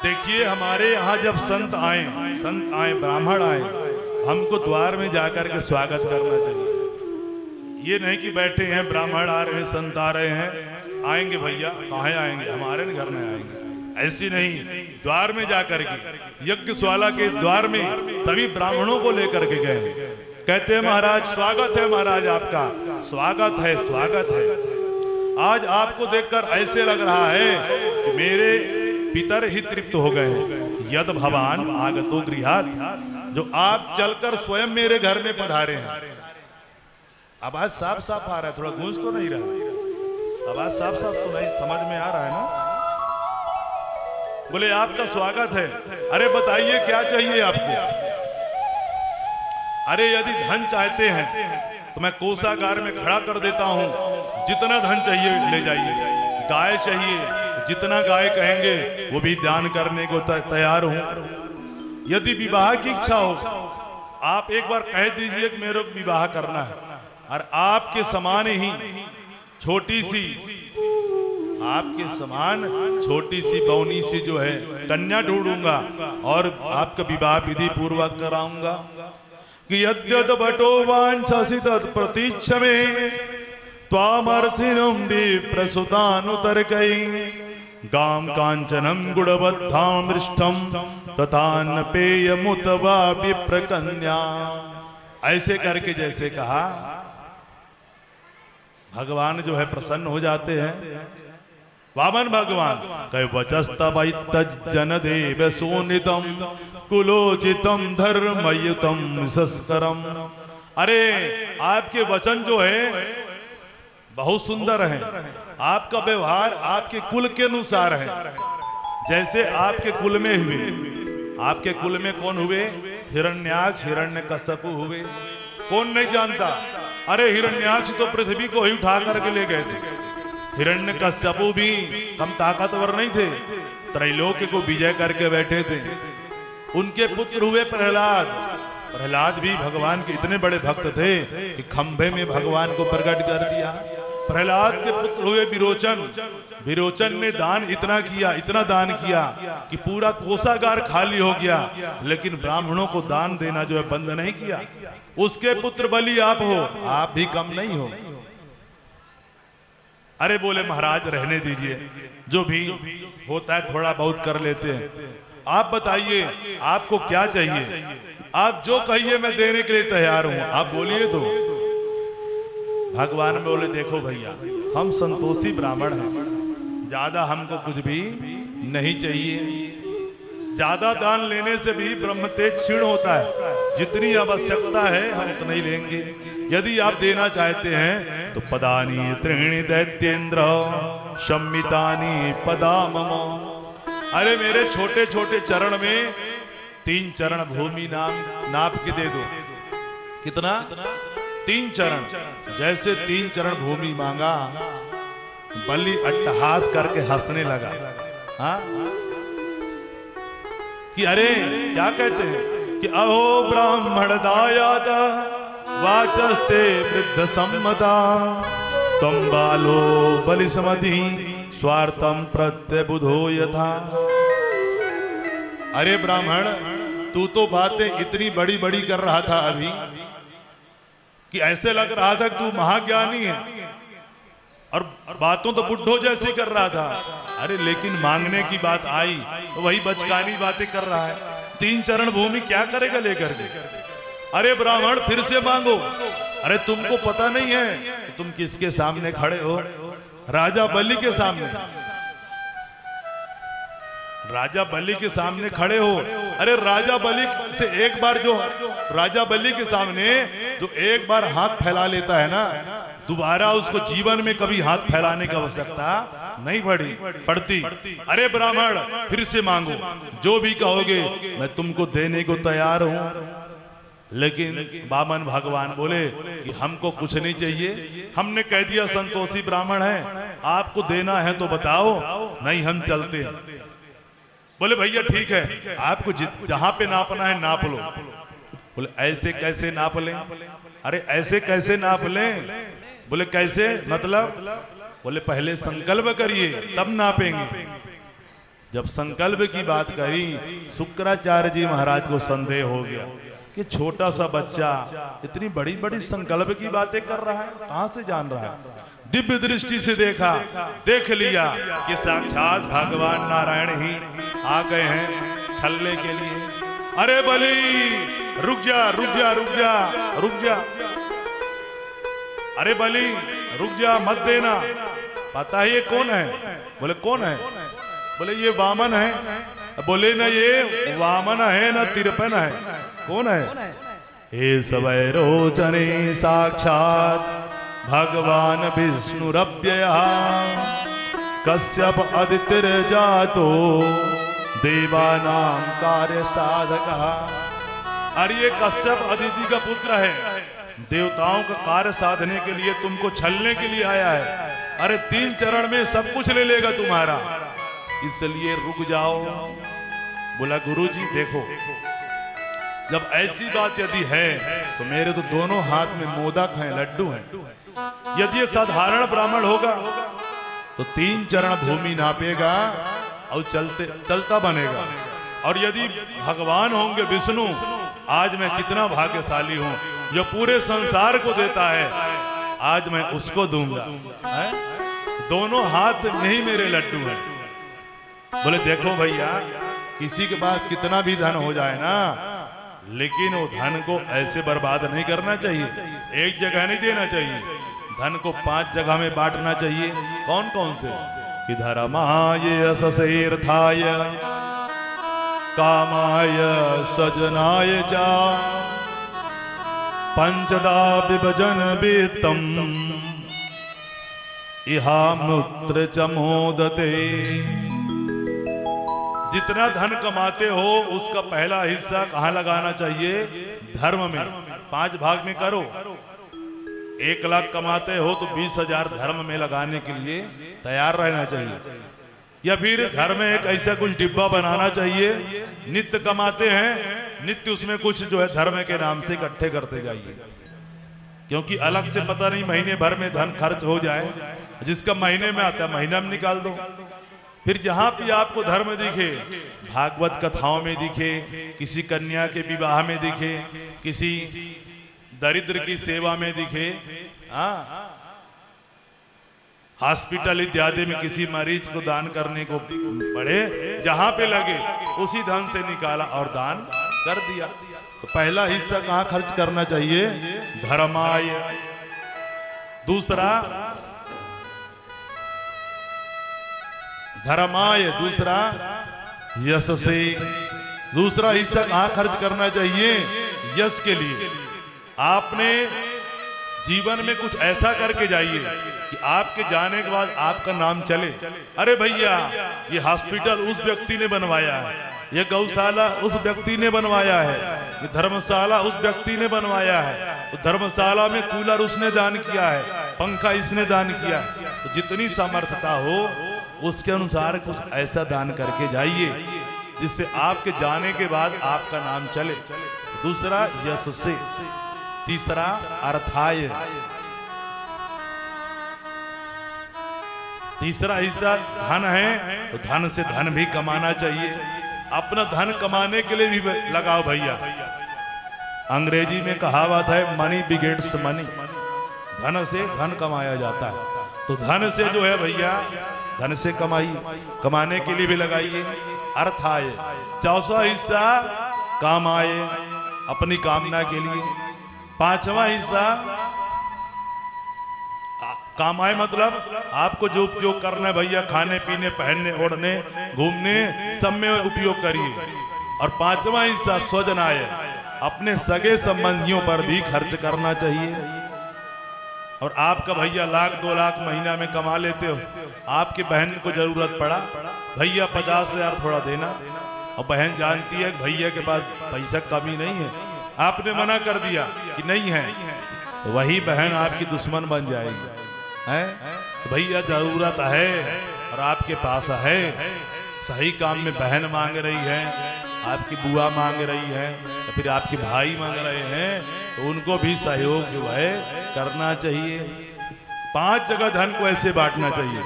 देखिए हमारे यहाँ जब संत आए ब्राह्मण आए, हमको द्वार में जाकर के स्वागत करना चाहिए। ये नहीं कि बैठे हैं ब्राह्मण आ रहे हैं, संत आ रहे हैं, आएंगे भैया, कहाँ आएंगे, हमारे घर में आएंगे, ऐसी नहीं। द्वार में जाकर के यज्ञशाला के द्वार में सभी ब्राह्मणों को लेकर के गए। कहते हैं महाराज स्वागत है, महाराज आपका स्वागत है, स्वागत है। आज आपको देखकर ऐसे लग रहा है कि मेरे पितर ही तृप्त हो गए हैं। यद भवान आगतो गृहात, जो आप चलकर स्वयं मेरे घर में पधारे हैं। आवाज साफ साफ आ रहा है, थोड़ा गूंज तो नहीं रहा, आवाज साफ साफ सुनाई, समझ में आ रहा है ना? बोले आपका स्वागत है। अरे बताइए क्या चाहिए आपको? अरे यदि धन चाहते हैं तो मैं कोषागार में खड़ा कर देता हूं, जितना धन चाहिए ले जाइए। गाय चाहिए, जितना गाय कहेंगे वो भी दान करने को तैयार हूं। यदि विवाह की इच्छा हो, आप एक बार कह दीजिए कि मेरे को विवाह करना है, और आपके समान ही छोटी सी, आपके समान छोटी सी बौनी सी जो है कन्या ढूंढूंगा और आपका विवाह विधि पूर्वक कराऊंगा। कि यद्यत भटो वांछसि तत् प्रतीक्षमे त्वामर्थिनं विप्रसुतानुतर्कै गाम कांचनम गुणबद्धां मृष्टम तथा पेयमुत वा विप्रकन्या। ऐसे करके जैसे कहा, भगवान जो है प्रसन्न हो जाते हैं। वामन भगवान कहे वचस्तवैतज्जन देव सोनितम कुलोचितम धर्मयुतम संस्करम। अरे आपके वचन जो है बहुत सुंदर है, आपका व्यवहार आपके कुल के अनुसार है। जैसे आपके कुल में हुए, आपके कुल में कौन हुए? हिरण्याक्ष हिरण्यकश्यप हुए। कौन नहीं जानता? अरे हिरण्याक्ष तो पृथ्वी को ही उठा करके ले गए थे। हिरण्यकश्यप भी कम ताकतवर नहीं थे, त्रैलोक्य को विजय करके बैठे थे। उनके पुत्र हुए प्रहलाद। प्रहलाद भी भगवान के इतने बड़े भक्त थे कि खंभे में भगवान को प्रकट कर दिया। प्रहलाद के पुत्र हुए विरोचन। विरोचन ने दान इतना किया, इतना दान किया कि पूरा कोषागार खाली हो गया, लेकिन ब्राह्मणों को दान देना जो है बंद नहीं किया। उसके पुत्र बलि आप हो, आप भी कम नहीं हो। अरे बोले महाराज रहने दीजिए, जो भी होता है थोड़ा बहुत कर लेते हैं। आप बताइए आपको क्या चाहिए? आप जो कहिए मैं देने के लिए तैयार हूं, आप बोलिए तो। भगवान बोले देखो भैया, हम संतोषी ब्राह्मण हैं, ज्यादा हमको कुछ भी नहीं चाहिए। ज्यादा दान लेने से भी ब्रह्म तेज क्षीण होता है। जितनी आवश्यकता है हम उतना ही लेंगे। यदि आप देना चाहते हैं तो पदानी त्रीणि दैत्येंद्र सम्मितानि पदा मम। अरे मेरे छोटे छोटे चरण में 3 चरण भूमि नाप के दे दो। कितना? 3 चरण। जैसे 3 चरण भूमि मांगा, बलि अट्टहास करके हंसने लगा। हाँ कि अरे क्या कहते हैं कि अहो ब्राह्मण दायाद वाचस्ते वृद्ध सम्मता तम बालो बलिसमधि स्वार्थम प्रत्यबुधो यथा। अरे ब्राह्मण, तू तो बातें इतनी बड़ी बड़ी कर रहा था अभी कि ऐसे लग रहा था कि तू महाज्ञानी है, और बातों तो बुड्ढो जैसी कर रहा था। अरे लेकिन मांगने की बात आई तो वही बचकानी बातें कर रहा है। 3 चरण भूमि क्या करेगा लेकर के? अरे ब्राह्मण फिर से मांगो। अरे तुमको पता नहीं है तुम किसके सामने खड़े हो? राजा बलि के सामने। राजा बलि के सामने खड़े हो। अरे राजा बलि से एक बार जो राजा बलि के सामने जो एक बार हाथ फैला लेता है ना, दोबारा उसको जीवन में कभी हाथ फैलाने की आवश्यकता नहीं पड़ती। अरे ब्राह्मण फिर से मांगो, जो भी कहोगे मैं तुमको देने को तैयार हूं। लेकिन वामन भगवान बोले कि हमको कुछ नहीं चाहिए, हमने कह दिया संतोषी ब्राह्मण है, आपको देना है तो बताओ, नहीं हम चलते हैं। बोले भैया ठीक है, आपको जहां पे नापना है नाप लो। बोले ऐसे कैसे नाप लें? अरे ऐसे कैसे नाप लें? बोले कैसे मतलब? बोले पहले संकल्प करिए तब नापेंगे। जब संकल्प की बात करी, शुक्राचार्य जी महाराज को संदेह हो गया कि छोटा सा बच्चा इतनी बड़ी बड़ी संकल्प की बातें कर रहा है, कहां से जान रहा है। दिव्य दृष्टि से देखा, देख लिया कि साक्षात भगवान नारायण ही आ गए हैं छलने के लिए। अरे बलि रुक जा रुक जा रुक जा रुक जा, अरे बलि रुक जा मत देना। पता है ये कौन है? बोले कौन है? बोले ये वामन है। बोले ना ये वामन है ना तिरपन है, कौन है? हे सवै रोचने साक्षात भगवान विष्णुरव्ययः कश्यप अदितिर्जातो देवानां कार्य साधकः। अरे ये कश्यप अदिति का पुत्र है, देवताओं का कार्य साधने के लिए तुमको छलने के लिए आया है। अरे 3 चरण में सब कुछ ले लेगा तुम्हारा, इसलिए रुक जाओ। बोला गुरुजी देखो, जब ऐसी बात यदि है तो मेरे तो दोनों हाथ में मोदक हैं, लड्डू हैं। यदि ये साधारण ब्राह्मण होगा तो 3 चरण भूमि नापेगा और चलता बनेगा। और यदि भगवान होंगे विष्णु, आज मैं कितना भाग्यशाली हूं जो पूरे संसार को देता है, आज मैं उसको दूंगा। दोनों हाथ में ही मेरे लड्डू हैं। बोले देखो भैया, किसी के पास कितना भी धन हो जाए ना, लेकिन वो धन को ऐसे बर्बाद नहीं करना चाहिए, एक जगह नहीं देना चाहिए। धन को 5 जगह में बांटना चाहिए। कौन कौन से? कि धर्माय ससेर्थाय कामाय सजनाय च पंचदा विभजन वित्तम इहामूत्र च मोदते। जितना धन कमाते हो उसका पहला हिस्सा कहाँ लगाना चाहिए? धर्म में। 5 भाग में करो। 1 लाख कमाते हो तो 20,000 धर्म में लगाने के लिए तैयार रहना चाहिए। या फिर घर में एक ऐसा कुछ डिब्बा बनाना चाहिए, नित्य कमाते हैं, नित्य उसमें कुछ जो है धर्म के नाम से इकट्ठे करते जाइए। क्योंकि अलग से पता नहीं महीने भर में धन खर्च हो जाए, जिसका महीने में आता है महीना में निकाल दो। फिर जहां भी आपको धर्म दिखे, भागवत कथाओं में दिखे, किसी कन्या के विवाह में दिखे, किसी दरिद्र की सेवा में दिखे, हॉस्पिटल इत्यादि में किसी मरीज को दान करने को पड़े, जहां पे लगे उसी धन से निकाला और दान कर दिया। तो पहला हिस्सा कहां खर्च करना चाहिए? धर्माय। दूसरा धर्माय, दूसरा यश से। दूसरा हिस्सा कहां खर्च करना चाहिए? यश के लिए। आपने जीवन में कुछ ऐसा करके जाइए कि आपके जाने के बाद आपका नाम चले। अरे भैया, ये हॉस्पिटल उस व्यक्ति ने बनवाया है, ये गौशाला उस व्यक्ति ने बनवाया है, ये धर्मशाला उस व्यक्ति ने बनवाया है, तो धर्मशाला में कूलर उसने दान किया है, पंखा इसने दान किया है। तो जितनी सामर्थ्यता हो उसके अनुसार कुछ ऐसा दान करके जाइए जिससे आपके जाने के बाद आपका नाम चले। दूसरा यश से। तीसरा अर्थाय। तीसरा हिस्सा धन है तो धन से धन भी कमाना चाहिए। अपना धन कमाने के लिए भी लगाओ भैया। अंग्रेजी में कहावत है मनी बिगेट्स मनी, धन से धन कमाया जाता है। तो धन से जो है भैया, धन से कमाने के लिए भी लगाइए। अर्थाय। चौथा हिस्सा कामाए, अपनी कामना के लिए। 5वां हिस्सा कामाए मतलब आपको जो उपयोग करना है भैया, खाने पीने, पहनने, ओढ़ने, घूमने, सब में उपयोग करिए। और 5वां हिस्सा स्वजनाय, अपने सगे संबंधियों पर भी खर्च करना चाहिए। और आपका भैया 1,00,000 2 लाख महीना में कमा लेते हो, आपकी बहन को जरूरत पड़ा, भैया 50,000 थोड़ा देना। और बहन जानती है भैया के पास पैसा कमी नहीं है, आपने मना कर दिया कि नहीं है, तो वही बहन आपकी दुश्मन बन जाएगी। है तो भैया जरूरत है और आपके पास है, सही काम में बहन मांग रही है, आपकी बुआ मांग रही है, या फिर आपके भाई मांग रहे हैं, तो उनको भी सहयोग जो है करना चाहिए। 5 जगह धन को ऐसे बांटना चाहिए।